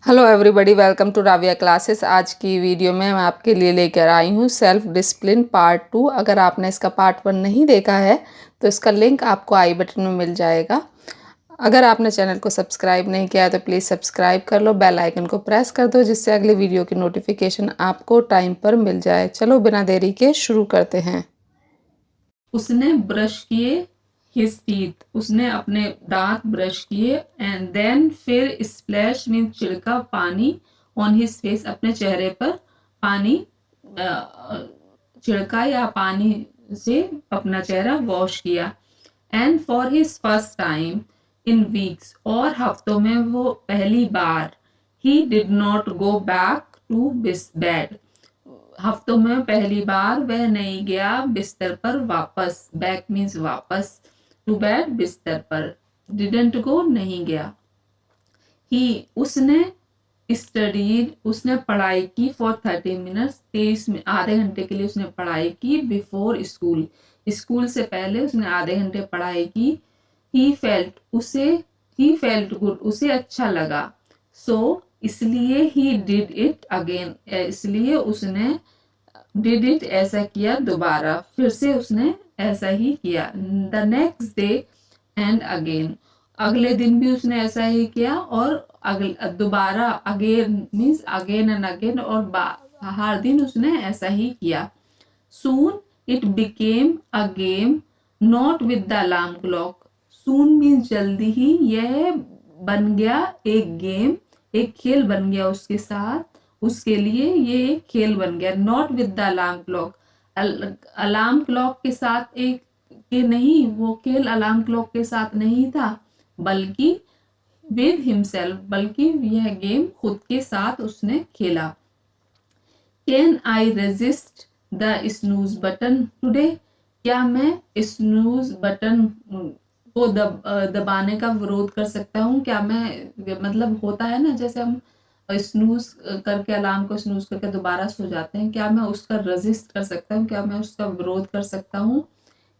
Hello everybody, welcome to Raviya classes. आज की video में मैं आपके लिए लेकर आई हूँ सेल्फ डिसिप्लिन पार्ट 2। अगर आपने इसका पार्ट 1 नहीं देखा है तो इसका लिंक आपको आई बटन में मिल जाएगा। अगर आपने चैनल को सब्सक्राइब नहीं किया है तो प्लीज़ सब्सक्राइब कर लो, बेल आइकन को प्रेस कर दो जिससे अगली वीडियो की नोटिफिकेशन आपको टाइम पर मिल जाए। चलो बिना देरी के शुरू करते हैं। उसने ब्रश किए हिज टीथ, उसने अपने दांत ब्रश किए। एंड देन फिर स्प्लैश मीन छिड़का पानी ऑन हिज फेस, अपने चेहरे पर पानी छिड़का या पानी से अपना चेहरा वॉश किया। And for his first time in weeks, और हफ्तों में वो पहली बार, he did not go back to bed, हफ्तों में पहली बार वह नहीं गया बिस्तर पर वापस। बैक मीन्स वापस, टू बेड बिस्तर पर, डिडंट गो नहीं गया। ही उसने स्टडीड, उसने पढ़ाई की फॉर 30 मिनट्स, 23 आधे घंटे के लिए उसने पढ़ाई की। बिफोर स्कूल, स्कूल से पहले उसने आधे घंटे पढ़ाई की। ही फेल्ट, उसे ही फेल्ट गुड, उसे अच्छा लगा। सो इसलिए ही डिड इट अगेन, इसलिए उसने डिड इट ऐसा किया दोबारा, फिर से उसने ऐसा ही किया। The next day and again, अगले दिन भी उसने ऐसा ही किया और दोबारा, again means again and again, और हर दिन उसने ऐसा ही किया। Soon it became a game not with the alarm clock, soon means जल्दी ही, यह बन गया एक गेम, एक खेल बन गया उसके साथ, उसके लिए ये एक खेल बन गया। Not with the alarm clock, alarm clock के साथ एक के नहीं, वो खेल अलार्म क्लॉक के साथ नहीं था, बल्कि विद हिमसेल्फ, बल्कि यह गेम खुद के साथ उसने खेला। Can I resist the snooze button today, क्या मैं स्नूज बटन को दबाने का विरोध कर सकता हूँ? क्या मैं, मतलब होता है ना, जैसे हम स्नूज करके, अलार्म को स्नूज करके दोबारा सो जाते हैं, क्या मैं उसका रेजिस्ट कर सकता हूँ? क्या मैं उसका विरोध कर सकता हूँ?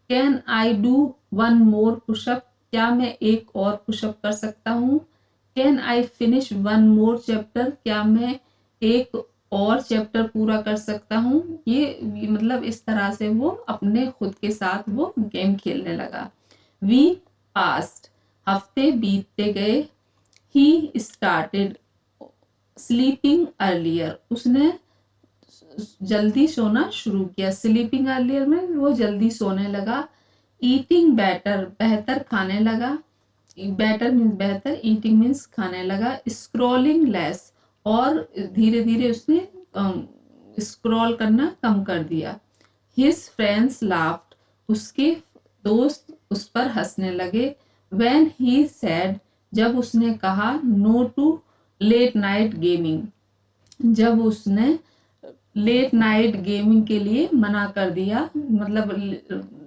Can I do one more pushup, क्या मैं एक और पुशअप कर सकता हूँ? Can I finish one more chapter, क्या मैं एक और चैप्टर पूरा कर सकता हूँ? ये मतलब इस तरह से वो अपने खुद के साथ वो गेम खेलने लगा। वीक पास्ट, हफ्ते बीतते गए। ही स्टार्टेड स्लीपिंग अर्लियर, उसने जल्दी सोना शुरू किया। स्लीपिंग अर्लियर में वो जल्दी सोने लगा। ईटिंग बेटर, बेहतर खाने लगा। बेटर मीन्स बेहतर, ईटिंग मीन्स खाने लगा। स्क्रॉलिंग लेस, और धीरे धीरे उसने स्क्रॉल करना कम कर दिया। हिज फ्रेंड्स लाफ्ड, उसके दोस्त उस पर हंसने लगे। व्हेन ही सेड, जब उसने कहा no to late night gaming, जब उसने लेट नाइट गेमिंग के लिए मना कर दिया, मतलब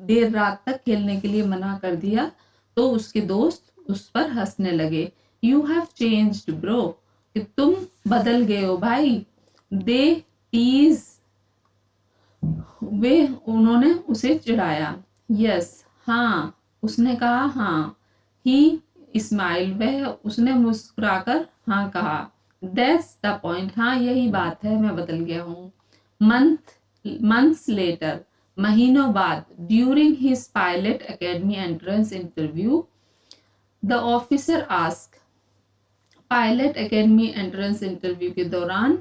देर रात तक खेलने के लिए मना कर दिया, तो उसके दोस्त उस पर हंसने लगे। यू हैव चेंज्ड ब्रो, कि तुम बदल गए हो भाई। दे टीज, वे, उन्होंने उसे चिढ़ाया। यस, हाँ, उसने कहा हाँ। ही स्माइल, वह, उसने मुस्कुराकर हाँ कहा। दैट्स द पॉइंट, हाँ यही बात है, मैं बदल गया हूँ। मंथ्स लेटर, महीनों बाद। During his pilot academy entrance interview, the officer ask, pilot academy entrance interview के दौरान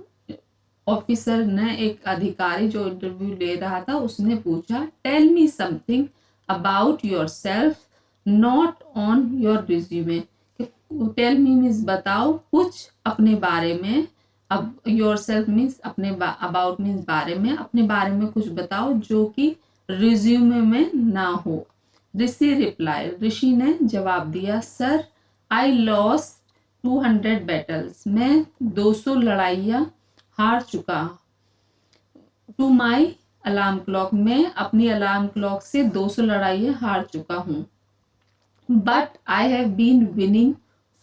ऑफिसर ने, एक अधिकारी जो इंटरव्यू ले रहा था, उसने पूछा, tell me something about yourself not on your resume. Tell me means बताओ कुछ अपने बारे में, अब योर सेल्फ मीन्स अपने, अबाउट मीन्स बारे में, अपने बारे में कुछ बताओ जो कि रिज्यूमे में ना हो। ऋषि रिप्लाई, ऋषि ने जवाब दिया, सर आई लॉस्ट 200 बैटल्स, मैं 200 लड़ाइयाँ हार चुका। टू माई अलार्म क्लॉक, मैं अपनी अलार्म क्लॉक से 200 लड़ाइयाँ हार चुका हूँ। But I have been winning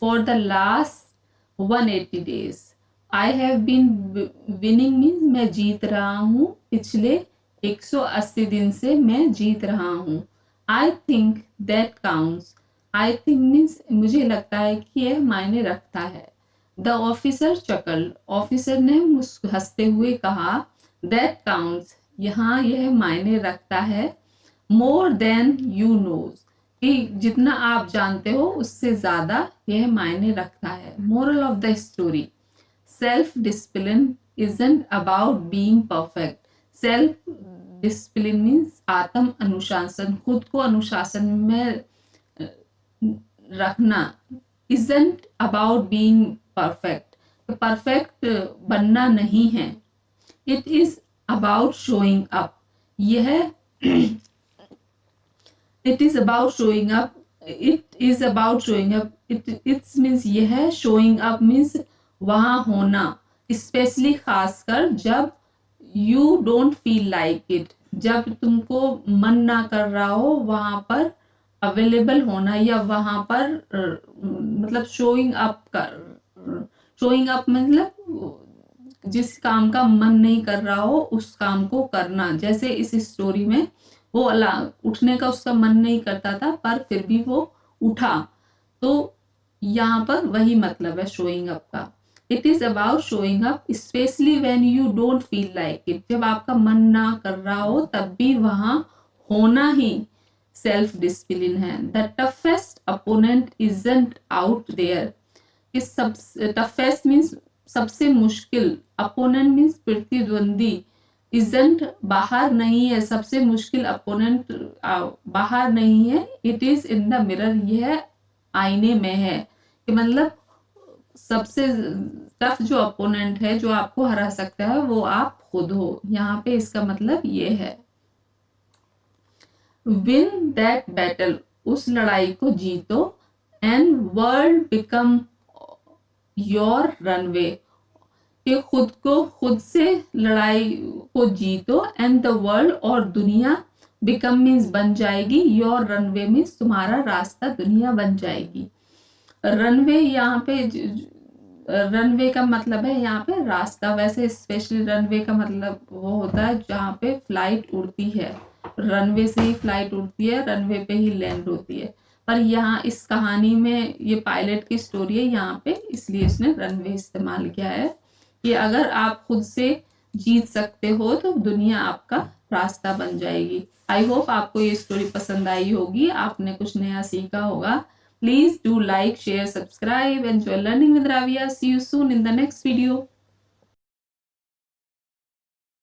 for the last 180 days, I have been winning means मैं जीत रहा हूँ, पिछले 180 दिन से मैं जीत रहा हूँ। I think that counts, I think means मुझे लगता है कि यह मायने रखता है। द ऑफिसर चकल्ड, ऑफिसर ने हंसते हुए कहा, दैट काउंट्स, यहाँ यह मायने रखता है, मोर देन यू नोज, कि जितना आप जानते हो उससे ज्यादा यह मायने रखता है। Moral of the story, self discipline isn't about being perfect. Self discipline means आत्म अनुशासन, खुद को अनुशासन में रखना। Isn't about being perfect, perfect बनना नहीं है। It is about showing up, यह it is about showing up, it is about showing up, it means यह showing up means वहां होना, स्पेशली खासकर जब you don't feel like it, जब तुमको मन ना कर रहा हो वहां पर अवेलेबल होना, या वहां पर मतलब शोइंग अप कर, शोइंग अप मतलब जिस काम का मन नहीं कर रहा हो उस काम को करना। जैसे इस स्टोरी में वो उठने का उसका मन नहीं करता था पर फिर भी वो उठा, तो यहाँ पर वही मतलब है शोइंग अप का। It is about showing up specially when you don't feel like it, जब आपका मन ना कर रहा हो तब भी वहां होना ही सेल्फ डिसिप्लिन है। The toughest opponent isn't out there, इस सब टफेस्ट मीन्स सबसे मुश्किल, अपोनेंट मीन्स प्रतिद्वंदी, इजंट बाहर नहीं है, सबसे मुश्किल अपोनेंट बाहर नहीं है। It is in the mirror, यह आईने में है, कि मतलब सबसे टफ जो अपोनेंट है जो आपको हरा सकता है वो आप खुद हो। यहाँ पे इसका मतलब ये है। विन दैट बैटल, उस लड़ाई को जीतो, and world become your runway, कि खुद से लड़ाई को जीतो, एंड द वर्ल्ड, और दुनिया, बिकम मीन्स बन जाएगी, योर रनवे मीन्स तुम्हारा रास्ता, दुनिया बन जाएगी। रनवे यहाँ पे रनवे का मतलब है यहाँ पे रास्ता, वैसे स्पेशली रनवे का मतलब वो होता है जहाँ पे फ्लाइट उड़ती है, रनवे से ही फ्लाइट उड़ती है, रनवे पे ही लैंड होती है। पर यहाँ इस कहानी में ये पायलट की स्टोरी है यहाँ पे, इसलिए इसने रनवे इस्तेमाल किया है कि अगर आप खुद से जीत सकते हो तो दुनिया आपका रास्ता बन जाएगी। आई होप आपको ये स्टोरी पसंद आई होगी, आपने कुछ नया सीखा होगा। Please do like, share, subscribe, enjoy learning with Raviya. See you soon in the next video.